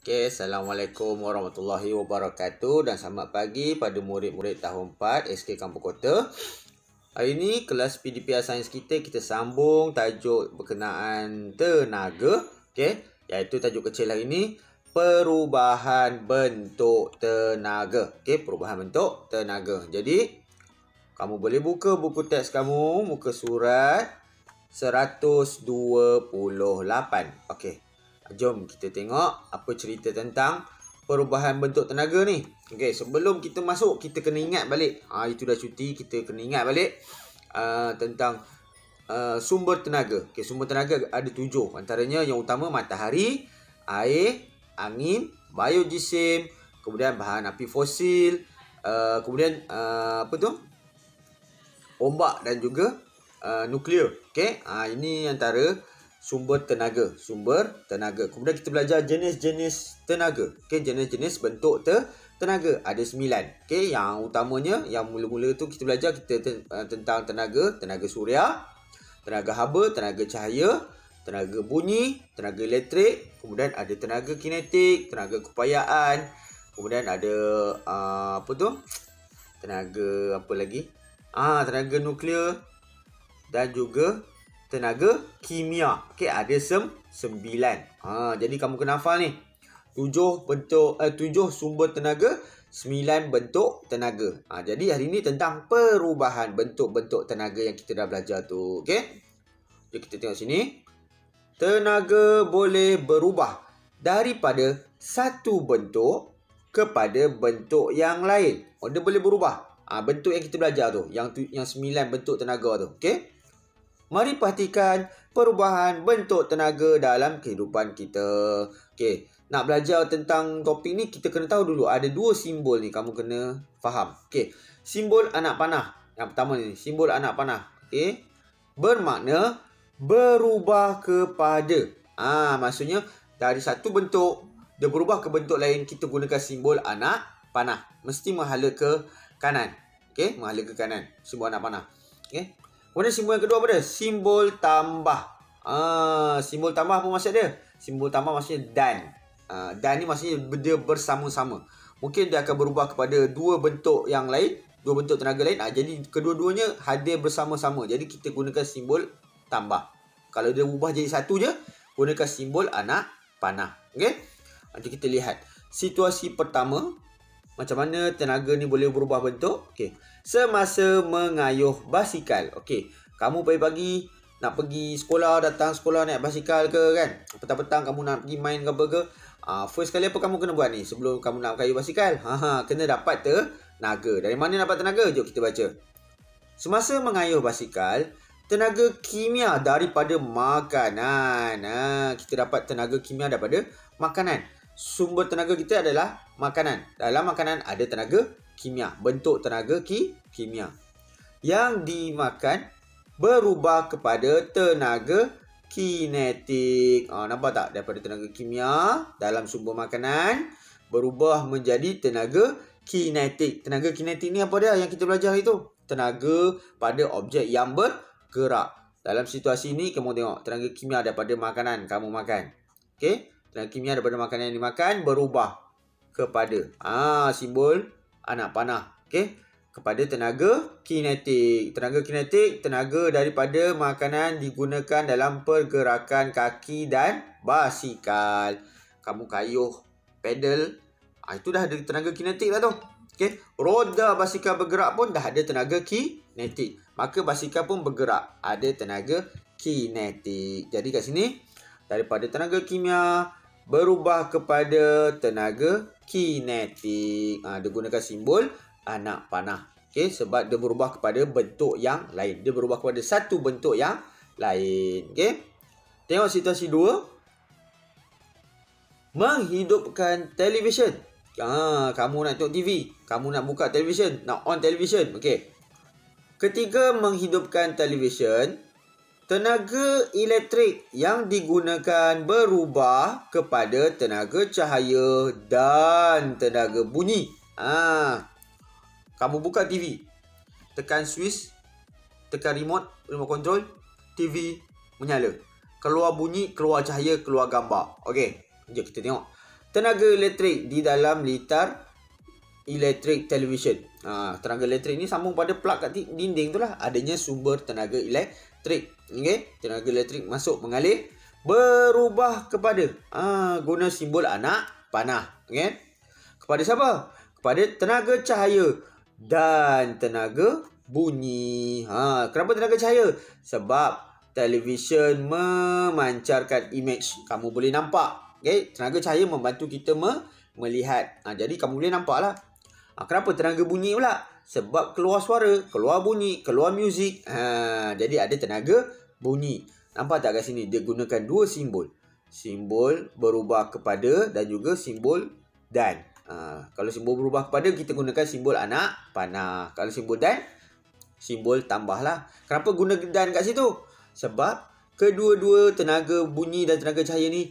Okay, Assalamualaikum warahmatullahi wabarakatuh dan selamat pagi pada murid-murid tahun 4 SK Kampung Kota. Hari ini kelas PDPR Sains kita sambung tajuk berkenaan tenaga, okay, iaitu tajuk kecil hari ini perubahan bentuk tenaga. Okay, perubahan bentuk tenaga. Jadi kamu boleh buka buku teks kamu, muka surat 128. Okay. Jom kita tengok apa cerita tentang perubahan bentuk tenaga ni. Okey, sebelum kita masuk, kita kena ingat balik. Itu dah cuti, kita kena ingat balik tentang sumber tenaga. Okey, sumber tenaga ada 7. Antaranya yang utama matahari, air, angin, biojisim, kemudian bahan api fosil, kemudian ombak dan juga nuklear. Okey, ini antara sumber tenaga. Kemudian kita belajar jenis-jenis tenaga. Okey, jenis-jenis bentuk tenaga ada 9. Okey, yang utamanya, yang mula-mula tu kita belajar tentang tenaga suria, tenaga haba, tenaga cahaya, tenaga bunyi, tenaga elektrik, kemudian ada tenaga kinetik, tenaga keupayaan, kemudian ada tenaga apa lagi? Tenaga nuklear dan juga tenaga kimia. Okey, ada 9. Jadi kamu kena hafal ni. 7 sumber tenaga, 9 bentuk tenaga. Jadi hari ni tentang perubahan bentuk-bentuk tenaga yang kita dah belajar tu. Okey. Jom kita tengok sini. Tenaga boleh berubah daripada satu bentuk kepada bentuk yang lain. Dia boleh berubah. Bentuk yang kita belajar tu, yang 9 bentuk tenaga tu. Okey. Mari perhatikan perubahan bentuk tenaga dalam kehidupan kita. Okey, nak belajar tentang topik ni, kita kena tahu dulu ada 2 simbol ni, kamu kena faham. Okey, simbol anak panah. Yang pertama ni, simbol anak panah. Okey, bermakna berubah kepada. Maksudnya dari satu bentuk dia berubah ke bentuk lain, kita gunakan simbol anak panah. Mesti menghala ke kanan. Okey, menghala ke kanan. Simbol anak panah. Okey. Kemudian simbol yang kedua apa dia? Simbol tambah. Simbol tambah apa maksud dia? Simbol tambah maksudnya dan. Dan ni maksudnya dia bersama-sama. Mungkin dia akan berubah kepada 2 bentuk yang lain, 2 bentuk tenaga lain. Jadi kedua-duanya hadir bersama-sama. Jadi kita gunakan simbol tambah. Kalau dia ubah jadi satu je, gunakan simbol anak panah. Okey? Nanti kita lihat situasi pertama, macam mana tenaga ni boleh berubah bentuk. Okey. Semasa mengayuh basikal. Okey. Kamu pagi-pagi nak pergi sekolah, datang sekolah naik basikal ke kan? Petang-petang kamu nak pergi main ke apa ke? First kali apa kamu kena buat ni sebelum kamu nak mengayuh basikal? Kena dapat tenaga. Dari mana dapat tenaga? Jom kita baca. Semasa mengayuh basikal, tenaga kimia daripada makanan. Kita dapat tenaga kimia daripada makanan. Sumber tenaga kita adalah makanan. Dalam makanan ada tenaga kimia. Bentuk tenaga kimia. Yang dimakan berubah kepada tenaga kinetik. Nampak tak? Daripada tenaga kimia dalam sumber makanan berubah menjadi tenaga kinetik. Tenaga kinetik ni apa dia yang kita belajar itu? Tenaga pada objek yang bergerak. Dalam situasi ini kamu tengok tenaga kimia daripada makanan kamu makan. Okey? Tenaga kimia daripada makanan yang dimakan berubah kepada simbol anak panah. Okey, kepada tenaga kinetik. Tenaga kinetik, tenaga daripada makanan digunakan dalam pergerakan kaki dan basikal. Kamu kayuh pedal, itu dah ada tenaga kinetik lah tu. Okey, roda basikal bergerak pun dah ada tenaga kinetik. Maka basikal pun bergerak, ada tenaga kinetik. Jadi kat sini daripada tenaga kimia berubah kepada tenaga kinetik. Dia gunakan simbol anak panah. Okey, sebab dia berubah kepada bentuk yang lain. Dia berubah kepada satu bentuk yang lain. Okey. Tengok situasi 2. Menghidupkan televisyen. Kamu nak tengok TV, kamu nak buka televisyen, nak on televisyen. Okey. Ketika menghidupkan televisyen, tenaga elektrik yang digunakan berubah kepada tenaga cahaya dan tenaga bunyi. Kamu buka TV, tekan switch, tekan remote control, TV menyala. Keluar bunyi, keluar cahaya, keluar gambar. Okey, jom kita tengok. tenaga elektrik di dalam litar elektrik television. Tenaga elektrik ni sambung pada plug kat dinding tu lah. Adanya sumber tenaga elektrik. Okay? Tenaga elektrik masuk mengalir. Berubah kepada. Guna simbol anak panah. Okay? Kepada siapa? Kepada tenaga cahaya dan tenaga bunyi. Kenapa tenaga cahaya? Sebab televisyen memancarkan image. Kamu boleh nampak. Okay? Tenaga cahaya membantu kita melihat. Jadi kamu boleh nampak lah. Kenapa tenaga bunyi pula? Sebab keluar suara, keluar bunyi, keluar muzik. Jadi ada tenaga bunyi. Nampak tak kat sini? Dia gunakan dua simbol. Simbol berubah kepada dan juga simbol dan. Kalau simbol berubah kepada, kita gunakan simbol anak panah. Kalau simbol dan, simbol tambah lah. Kenapa guna dan kat situ? Sebab kedua-dua tenaga bunyi dan tenaga cahaya ni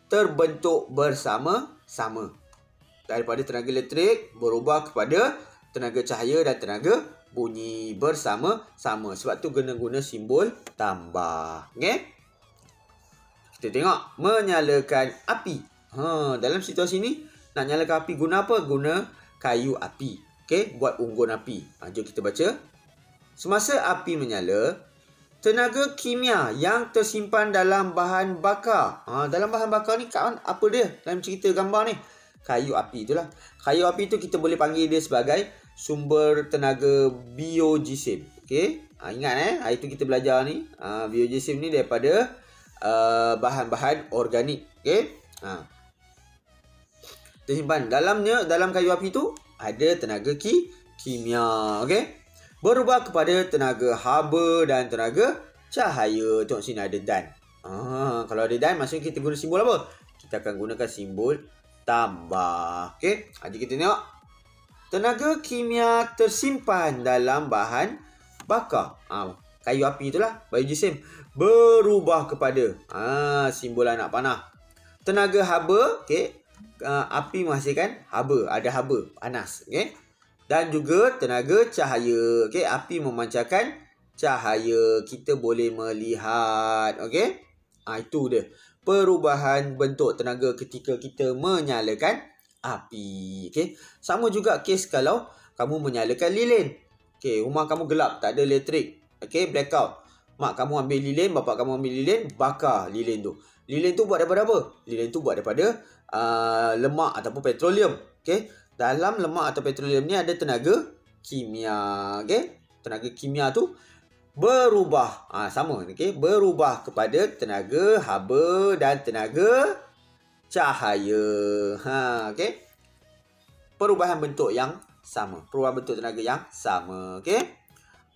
terbentuk bersama-sama. Daripada tenaga elektrik berubah kepada tenaga cahaya dan tenaga bunyi bersama-sama. Sebab tu guna simbol tambah. Okay? Kita tengok. Menyalakan api. Dalam situasi ni, nak nyalakan api guna apa? Guna kayu api. Okay? Buat unggun api. Jom kita baca. Semasa api menyala, tenaga kimia yang tersimpan dalam bahan bakar. Dalam bahan bakar ni kawan, apa dia? Dalam cerita gambar ni. Kayu api itulah. Kayu api tu kita boleh panggil dia sebagai sumber tenaga biogesim. Okay? Ingat hari tu kita belajar ni. Biogesim ni daripada bahan-bahan organik. Okay? Tersimpan dalam kayu api tu ada tenaga kimia. Okay? Berubah kepada tenaga haba dan tenaga cahaya. Tengok sini ada dan. Kalau ada dan, maksudnya kita guna simbol apa? Kita akan gunakan simbol tambah. Okay? Jadi kita tengok. Tenaga kimia tersimpan dalam bahan bakar. Kayu api itulah. Biogesim. Berubah kepada. Simbol anak panah. Tenaga haba. Okay? Api menghasilkan haba. Ada haba. Panas. Okay? Dan juga tenaga cahaya. Okay? Api memancarkan cahaya. Kita boleh melihat. Okay? Itu dia. Perubahan bentuk tenaga ketika kita menyalakan api. Okay? Sama juga kes kalau kamu menyalakan lilin. Okay? Rumah kamu gelap. Tak ada elektrik. Okay? Blackout. Mak kamu ambil lilin. Bapak kamu ambil lilin. Bakar lilin tu. Lilin tu buat daripada apa? Lilin tu buat daripada lemak ataupun petroleum. Okay? Dalam lemak atau petroleum ni ada tenaga kimia. Okay? Tenaga kimia tu berubah. Sama. Okay? Berubah kepada tenaga haba dan tenaga cahaya. Okay? Perubahan bentuk yang sama. Perubahan bentuk tenaga yang sama. Okay?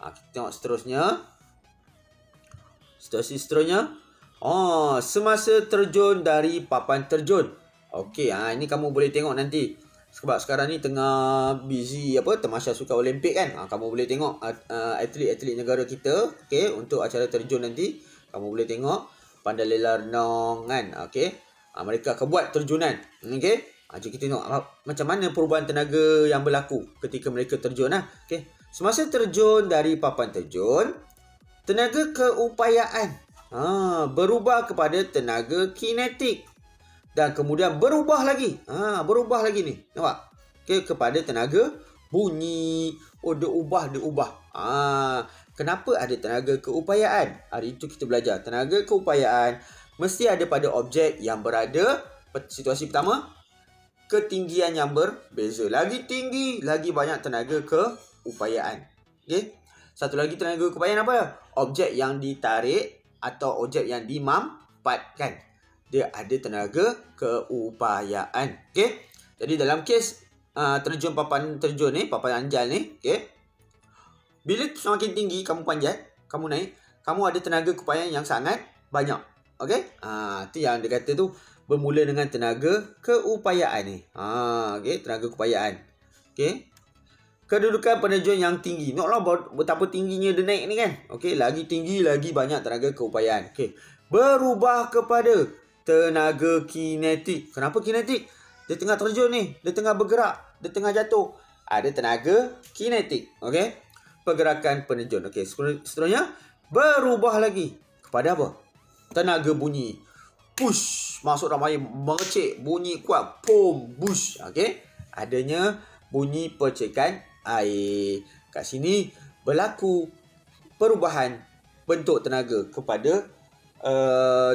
Kita tengok seterusnya. Situasi seterusnya. Semasa terjun dari papan terjun. Okey, ini kamu boleh tengok nanti. Sebab sekarang ni tengah busy Tamasya Sukan Olimpik kan. Kamu boleh tengok atlet-atlet negara kita, okey, untuk acara terjun nanti. Kamu boleh tengok Pandalela Renang kan. Okey. Mereka akan buat terjunan. Okey. Jom kita tengok macam mana perubahan tenaga yang berlaku ketika mereka terjun Okey. Semasa terjun dari papan terjun, tenaga keupayaan berubah kepada tenaga kinetik. Dan kemudian berubah lagi. Berubah lagi ni. Nampak? Okay, kepada tenaga bunyi. Dia ubah. Kenapa ada tenaga keupayaan? Hari itu kita belajar. Tenaga keupayaan mesti ada pada objek yang berada. Situasi pertama, ketinggian yang berbeza. Lagi tinggi, lagi banyak tenaga keupayaan. Okay? Satu lagi tenaga keupayaan apa? Objek yang ditarik atau objek yang dimampatkan. Dia ada tenaga keupayaan. Okay? Jadi dalam kes terjun papan terjun ni, papan anjal ni, okay? Bila semakin tinggi kamu panjat, kamu naik, kamu ada tenaga keupayaan yang sangat banyak. Okay? Itu yang dia kata tu bermula dengan tenaga keupayaan ni. Okay? Tenaga keupayaan. Okay? Kedudukan penerjun yang tinggi. Tengoklah betapa tingginya dia naik ni kan. Okay? Lagi tinggi, lagi banyak tenaga keupayaan. Okay? Berubah kepada tenaga kinetik. Kenapa kinetik? Dia tengah terjun ni. Dia tengah bergerak. Dia tengah jatuh. Ada tenaga kinetik. Okey. Pergerakan penerjun. Okey. Seterusnya. Berubah lagi. Kepada apa? Tenaga bunyi. push. Masuk dalam air, mercik, bunyi kuat, pom, bush. Okey. Adanya bunyi percikan air. Kat sini berlaku perubahan bentuk tenaga kepada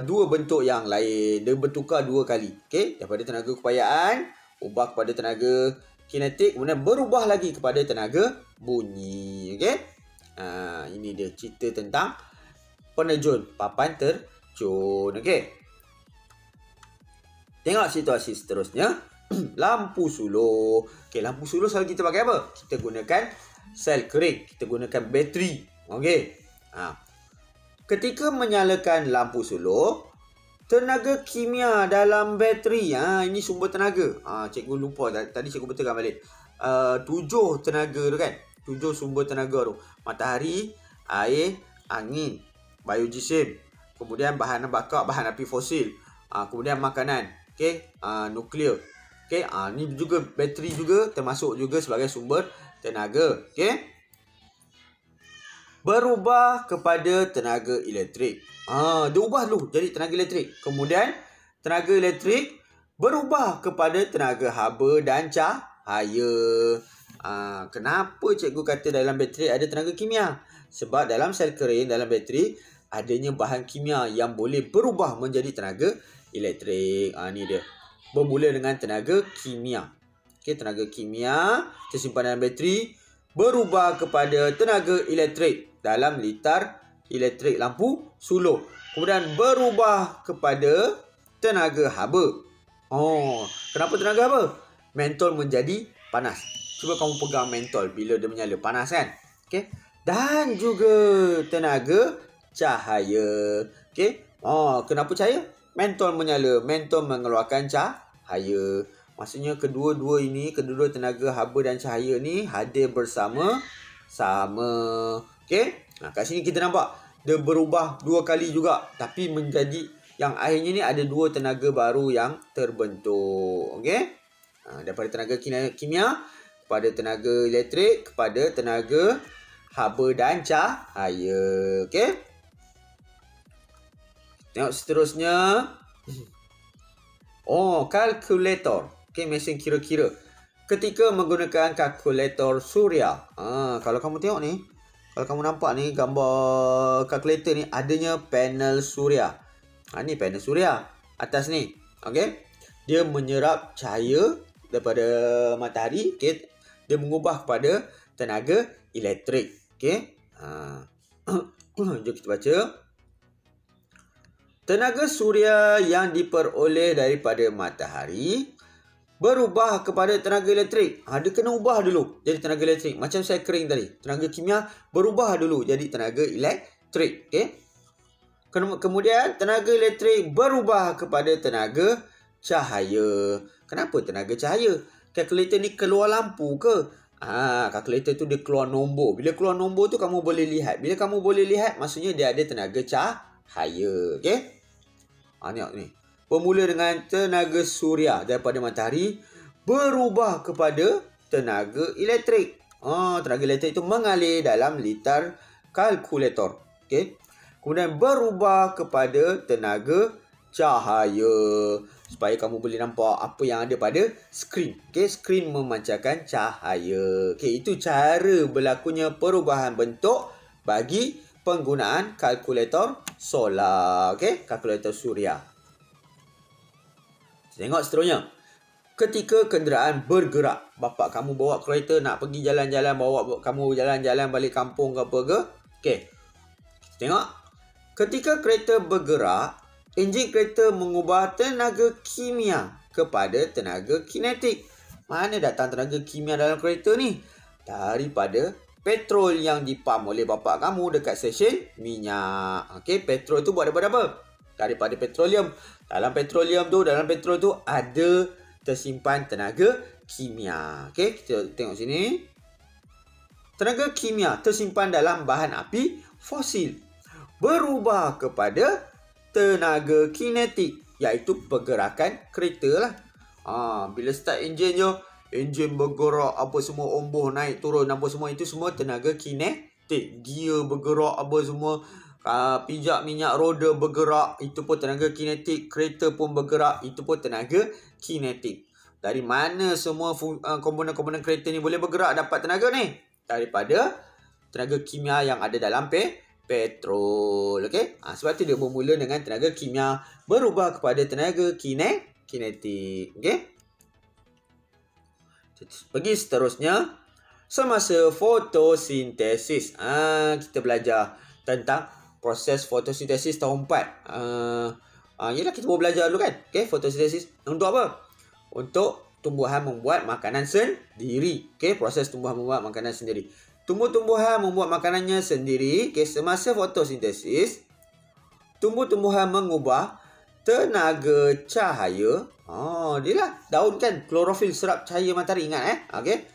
dua bentuk yang lain. Dia bertukar dua kali. Okey, daripada tenaga keupayaan ubah kepada tenaga kinetik, kemudian berubah lagi kepada tenaga bunyi. Okey. Ini dia cerita tentang penerjun papan terjun. Okey. Tengok situasi seterusnya. Lampu suluh. Okey, lampu suluh selalu kita pakai apa? Kita gunakan sel kering. Kita gunakan bateri. Okey. Ketika menyalakan lampu suluh, tenaga kimia dalam bateri, ini sumber tenaga. Cikgu lupa tadi, cikgu betulkan balik. 7 tenaga tu kan. 7 sumber tenaga tu. Matahari, air, angin, biojisim, kemudian bahan bakar, bahan api fosil, kemudian makanan, okey, nuklear. Okey, ni juga bateri juga termasuk juga sebagai sumber tenaga. Okey. Berubah kepada tenaga elektrik. Dia ubah dulu jadi tenaga elektrik. Kemudian tenaga elektrik berubah kepada tenaga haba dan cahaya. Kenapa cikgu kata dalam bateri ada tenaga kimia? Sebab dalam sel kering, dalam bateri adanya bahan kimia yang boleh berubah menjadi tenaga elektrik. Ni dia. Bermula dengan tenaga kimia. Okey, tenaga kimia tersimpan dalam bateri berubah kepada tenaga elektrik dalam litar elektrik lampu suluh. Kemudian berubah kepada tenaga haba. Kenapa tenaga haba? Mentol menjadi panas. Cuba kamu pegang mentol bila dia menyala, panas kan? Okey. Dan juga tenaga cahaya. Okey. Kenapa cahaya? Mentol menyala, mentol mengeluarkan cahaya. Maksudnya kedua-dua tenaga haba dan cahaya ni hadir bersama-sama. Okey. Kat sini kita nampak dia berubah dua kali juga, tapi menjadi yang akhirnya ni ada dua tenaga baru yang terbentuk. Okey. Daripada tenaga kimia kepada tenaga elektrik kepada tenaga haba dan cahaya. Okey. Tengok seterusnya. Kalkulator. Okey, mesin kira-kira. Ketika menggunakan kalkulator suria. Kalau kamu tengok ni, kalau kamu nampak ni gambar kalkulator ni adanya panel suria. Ni panel suria atas ni. Okey. Dia menyerap cahaya daripada matahari, okey. Dia mengubah kepada tenaga elektrik. Okey. Jom kita baca. Tenaga suria yang diperoleh daripada matahari berubah kepada tenaga elektrik. Dia kena ubah dulu jadi tenaga elektrik. Macam saya kering tadi. Tenaga kimia berubah dulu jadi tenaga elektrik. Okay? Kemudian tenaga elektrik berubah kepada tenaga cahaya. Kenapa tenaga cahaya? Kalkulator ni keluar lampu ke? Kalkulator tu dia keluar nombor. Bila keluar nombor tu kamu boleh lihat. Bila kamu boleh lihat, maksudnya dia ada tenaga cahaya. Okay? Tengok ni. Bermula dengan tenaga suria daripada matahari berubah kepada tenaga elektrik. Tenaga elektrik itu mengalir dalam litar kalkulator. Okay? Kemudian berubah kepada tenaga cahaya. Supaya kamu boleh nampak apa yang ada pada skrin. Okay? Skrin memancarkan cahaya. Okay? Itu cara berlakunya perubahan bentuk bagi penggunaan kalkulator solar. Okay? Kalkulator suria. Tengok seterusnya. Ketika kenderaan bergerak, bapak kamu bawa kereta nak pergi jalan-jalan, bawa kamu jalan-jalan balik kampung ke apa ke. Okey. Tengok. Ketika kereta bergerak, enjin kereta mengubah tenaga kimia kepada tenaga kinetik. Mana datang tenaga kimia dalam kereta ni? Daripada petrol yang dipam oleh bapak kamu dekat stesen minyak. Okey, petrol tu buat daripada apa? Daripada petroleum. Dalam petroleum tu, dalam petrol tu ada tersimpan tenaga kimia. Okey, kita tengok sini. Tenaga kimia tersimpan dalam bahan api fosil. Berubah kepada tenaga kinetik, iaitu pergerakan kereta lah. Bila start enjin je, enjin bergerak, apa semua, omboh naik turun, apa semua itu semua tenaga kinetik. Gear bergerak, apa semua, Pijak minyak roda bergerak, itu pun tenaga kinetik. Kereta pun bergerak, itu pun tenaga kinetik. Dari mana semua komponen-komponen kereta ni boleh bergerak dapat tenaga ni? Daripada tenaga kimia yang ada dalam petrol. Okey? Sebab tu dia bermula dengan tenaga kimia berubah kepada tenaga kinetik. Okey? Pergi seterusnya. Semasa fotosintesis. Kita belajar tentang proses fotosintesis tahun 4. Yelah, kita boleh belajar dulu kan? Okey, fotosintesis untuk apa? Untuk tumbuhan membuat makanan sendiri. Okey, proses tumbuhan membuat makanan sendiri. Tumbuh-tumbuhan membuat makanannya sendiri. Okay, semasa fotosintesis, tumbuh-tumbuhan mengubah tenaga cahaya. Dia lah daun kan, klorofil serap cahaya matahari, ingat okay,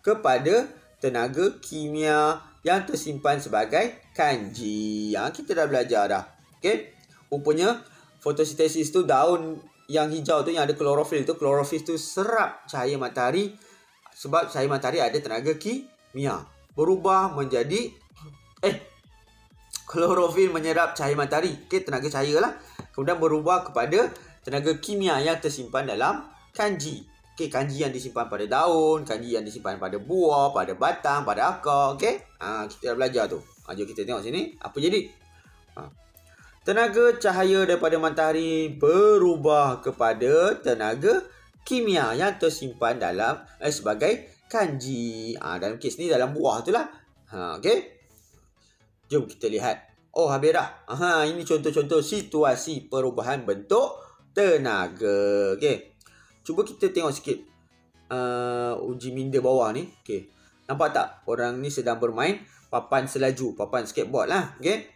kepada tenaga kimia yang tersimpan sebagai kanji. Kita dah belajar dah. Okay, rupanya fotosintesis tu daun yang hijau tu yang ada klorofil tu, klorofil tu serap cahaya matahari sebab cahaya matahari ada tenaga kimia. Berubah menjadi klorofil menyerap cahaya matahari. Okay, tenaga cahaya lah. Kemudian berubah kepada tenaga kimia yang tersimpan dalam kanji. Okay, kanji yang disimpan pada daun, kanji yang disimpan pada buah, pada batang, pada akar. Okay, kita dah belajar tu. Jom kita tengok sini. Apa jadi? Tenaga cahaya daripada matahari berubah kepada tenaga kimia yang tersimpan dalam sebagai kanji. Dalam kes ni dalam buah tu lah. Okay. Jom kita lihat. Habis dah. Ini contoh-contoh situasi perubahan bentuk tenaga. Okay. Cuba kita tengok sikit uji minda bawah ni. Okay. Nampak tak? Orang ni sedang bermain papan selaju. Papan skateboard lah. Okay.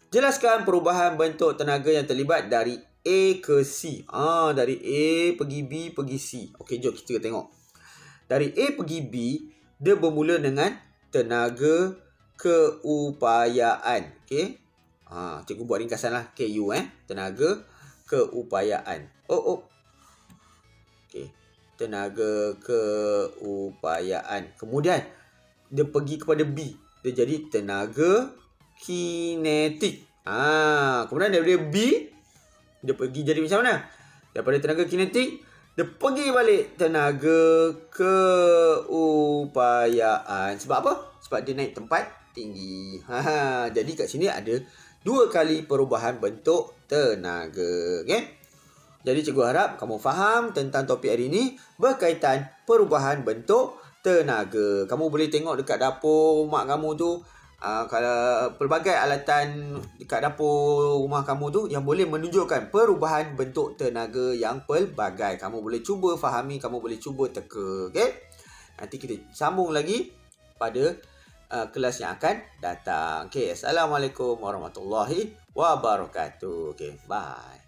Jelaskan perubahan bentuk tenaga yang terlibat dari A ke C. Dari A pergi B pergi C. Okay, jom kita tengok. Dari A pergi B, dia bermula dengan tenaga keupayaan. Okay. Cikgu buat ringkasan lah. KU tenaga keupayaan. Okay. Tenaga keupayaan. Kemudian, dia pergi kepada B. Dia jadi tenaga kinetik. Kemudian daripada B, dia pergi jadi macam mana? Daripada tenaga kinetik, dia pergi balik tenaga keupayaan. Sebab apa? Sebab dia naik tempat tinggi. Jadi kat sini ada 2 kali perubahan bentuk tenaga. Okay? Jadi cikgu harap kamu faham tentang topik hari ini berkaitan perubahan bentuk tenaga. Kamu boleh tengok dekat dapur mak kamu tu. Kalau pelbagai alatan dekat dapur rumah kamu tu yang boleh menunjukkan perubahan bentuk tenaga yang pelbagai. Kamu boleh cuba fahami, kamu boleh cuba teka. Okay? Nanti kita sambung lagi pada kelas yang akan datang. Okay, Assalamualaikum warahmatullahi wabarakatuh. Okay, bye.